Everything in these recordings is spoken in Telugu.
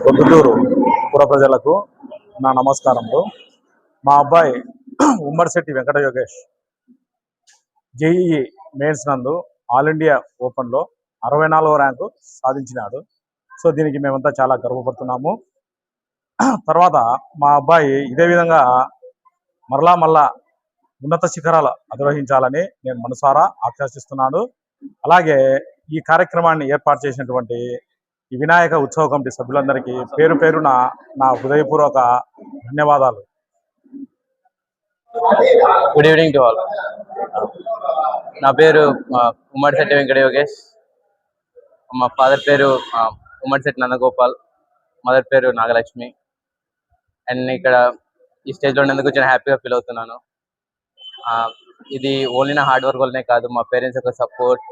ప్రొద్దుటూరు పుర ప్రజలకు నా నమస్కారములు. మా అబ్బాయి ఉమ్మడిశెట్టి వెంకట యోగేష్ జేఈఈ మెయిన్స్ నందు ఆల్ ఇండియా ఓపెన్లో 64వ ర్యాంకు సాధించినాడు. సో దీనికి మేమంతా చాలా గర్వపడుతున్నాము. తర్వాత మా అబ్బాయి ఇదే విధంగా మరలా ఉన్నత శిఖరాలు అధిరోహించాలని నేను మనసారా ఆకాంక్షిస్తున్నాను. అలాగే ఈ కార్యక్రమాన్ని ఏర్పాటు చేసినటువంటి ఈ వినాయక ఉత్సవ కమిటీ సభ్యులందరికీ పేరు పేరున నా హృదయపూర్వక ధన్యవాదాలు. Good evening to all. నా పేరు ఉమ్మడిశెట్టి వెంకట యోగేష్. మా ఫాదర్ పేరు ఉమ్మడిశెట్టి నందగోపాల్, మదర్ పేరు నాగలక్ష్మి. అండ్ ఇక్కడ ఈ స్టేజ్లో ఉన్నందుకు చాలా హ్యాపీగా ఫీల్ అవుతున్నాను. ఇది ఓన్లీ నా హార్డ్ వర్క్ వల్లనే కాదు, మా పేరెంట్స్ యొక్క సపోర్ట్,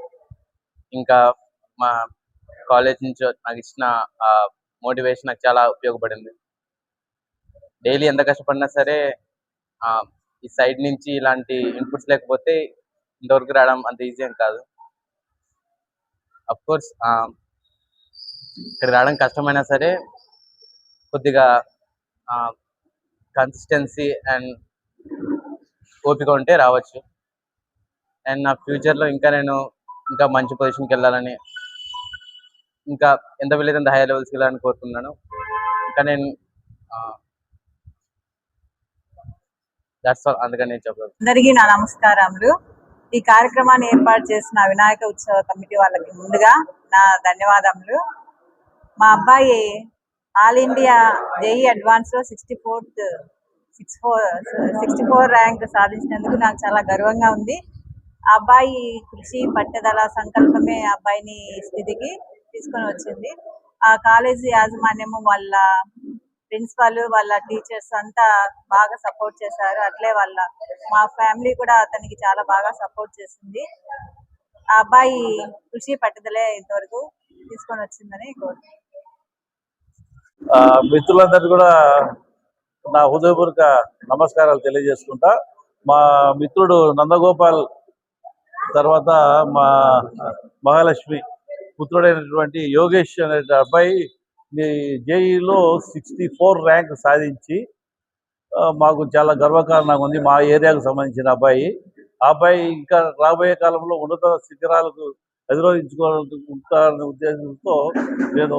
ఇంకా మా కాలేజ్ నుంచి నాకు ఇచ్చిన మోటివేషన్ నాకు చాలా ఉపయోగపడింది. డైలీ ఎంత కష్టపడినా సరే ఈ సైడ్ నుంచి ఇలాంటి ఇన్పుట్స్ లేకపోతే ఇంతవరకు రావడం అంత ఈజీ అని కాదు. అఫ్ కోర్స్ ఇక్కడ రావడం కష్టమైనా సరే కొద్దిగా కన్సిస్టెన్సీ అండ్ ఓపిక ఉంటే రావచ్చు. అండ్ నా ఫ్యూచర్లో నేను ఇంకా మంచి పొజిషన్కి వెళ్ళాలని, ఇంకా ఎంత వీలైతే అంత హై లెవెల్స్కి వెళ్ళాలని కోరుతున్నాను. ఇంకా నేను అందుకని నేను చెప్పాను. అందరికీ నా నమస్కారములు. ఈ కార్యక్రమాన్ని ఏర్పాటు చేసిన వినాయక ఉత్సవ కమిటీ వాళ్ళకి ముందుగా నా ధన్యవాదములు. మా అబ్బాయి ఆల్ ఇండియా జేఈ అడ్వాన్స్ లో 64 ర్యాంక్ సాధించినందుకు నాకు చాలా గర్వంగా ఉంది. ఆ అబ్బాయి కృషి, పట్టుదల, సంకల్పమే ఆ అబ్బాయిని స్థితికి తీసుకొని వచ్చింది. ఆ కాలేజీ యాజమాన్యము, వాళ్ళ ప్రిన్సిపాల్, వాళ్ళ టీచర్స్ అంతా బాగా సపోర్ట్ చేశారు. అట్లే మా ఫ్యామిలీ కూడా అతనికి చాలా బాగా సపోర్ట్ చేసింది. ఆ అబ్బాయి కృషి, పట్టుదలే ఇంతవరకు తీసుకొని వచ్చిందని కోరుతున్నాను. మిత్రులందరూ కూడా నా హృదయపూర్వక నమస్కారాలు తెలియజేసుకుంటా. మా మిత్రుడు నందగోపాల్ తర్వాత మా మహాలక్ష్మి పుత్రుడైనటువంటి యోగేష్ అనే అబ్బాయి జేఈలో 64 ర్యాంక్ సాధించి మాకు చాలా గర్వకారణంగా ఉంది. మా ఏరియాకు సంబంధించిన అబ్బాయి. ఆ అబ్బాయి ఇంకా రాబోయే కాలంలో ఉన్నత శిఖరాలకు అధిరోహించుకుంటారనే ఉద్దేశంతో నేను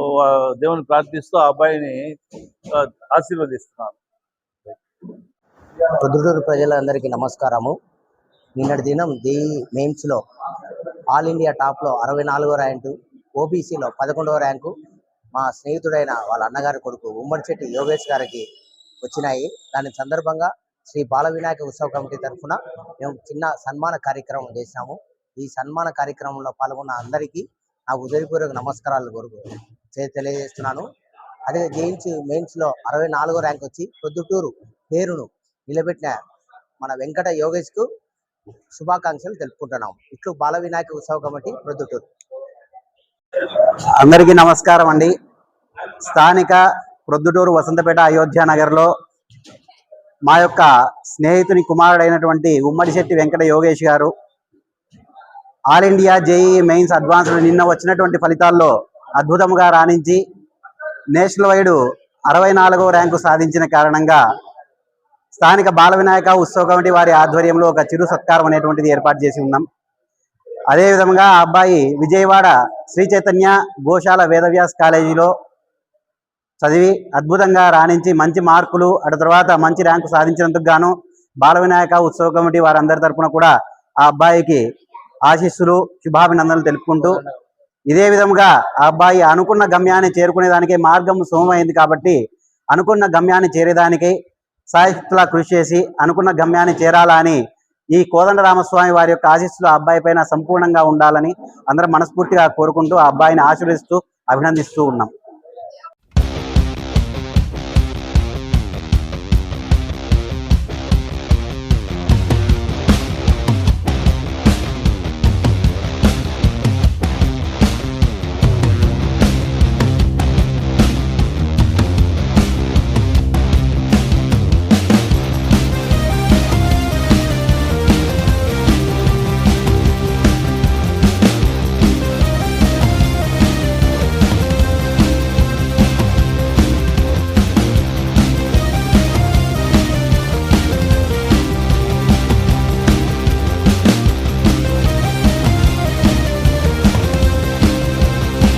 దేవుని ప్రార్థిస్తూ ఆ అబ్బాయిని ఆశీర్వదిస్తున్నాను. ప్రొద్దుటూరు ప్రజలందరికీ నమస్కారము. నిన్నటి దినం జేఈ మెయిన్స్లో ఆల్ ఇండియా టాప్లో 64వ ర్యాంకు, ఓబీసీలో 11వ ర్యాంకు మా స్నేహితుడైన వాళ్ళ అన్నగారి కొడుకు ఉమ్మడిశెట్టి యోగేష్ గారికి వచ్చినాయి. దాని సందర్భంగా శ్రీ బాల వినాయక ఉత్సవ కమిటీ తరఫున మేము చిన్న సన్మాన కార్యక్రమం చేసినాము. ఈ సన్మాన కార్యక్రమంలో పాల్గొన్న అందరికీ నా హృదయపూర్వక నమస్కారాలు తెలియజేస్తున్నాను. అదే జేఈ మెయిన్స్లో 64వ ర్యాంక్ వచ్చి ప్రొద్దుటూరు పేరును నిలబెట్టిన మన వెంకట యోగేష్కు శుభాకాంక్షలు తెలుపుకుంటున్నాము. ఇట్లు బాల వినాయక ఉత్సవ కమిటీ ప్రొద్దుటూరు. అందరికీ నమస్కారం అండి. స్థానిక ప్రొద్దుటూరు వసంతపేట అయోధ్య నగర్లో మా యొక్క స్నేహితుని కుమారుడైనటువంటి ఉమ్మడిశెట్టి వెంకట యోగేష్ గారు all India JEE mains advance నిన్న వచ్చినటువంటి ఫలితాల్లో అద్భుతంగా రాణించి నేషనల్ వైడ్ 64వ ర్యాంకు సాధించిన కారణంగా స్థానిక బాల వినాయక ఉత్సవ కమిటీ వారి ఆధ్వర్యంలో ఒక చిరు సత్కారం అనేటువంటిది ఏర్పాటు చేసి ఉన్నాం. అదేవిధంగా ఆ అబ్బాయి విజయవాడ శ్రీ చైతన్య గోశాల వేదవ్యాస్ కాలేజీలో చదివి అద్భుతంగా రాణించి మంచి మార్కులు తర్వాత మంచి ర్యాంకు సాధించినందుకు గాను బాల వినాయక ఉత్సవ కమిటీ వారందరి తరఫున కూడా ఆ అబ్బాయికి ఆశీస్సులు, శుభాభినందనలు తెలుపుకుంటూ, ఇదే విధంగా ఆ అబ్బాయి అనుకున్న గమ్యాన్ని చేరుకునేదానికి మార్గం సుగమమైంది కాబట్టి అనుకున్న గమ్యాన్ని చేరేదానికి సాయశక్తులా కృషి చేసి అనుకున్న గమ్యాన్ని చేరాలని ఈ కోదండరామస్వామి వారి యొక్క ఆశీస్సులు ఆ అబ్బాయి పైన సంపూర్ణంగా ఉండాలని అందరం మనస్ఫూర్తిగా కోరుకుంటూ ఆ అబ్బాయిని ఆశీర్వదిస్తూ అభినందిస్తూ ఉన్నాం.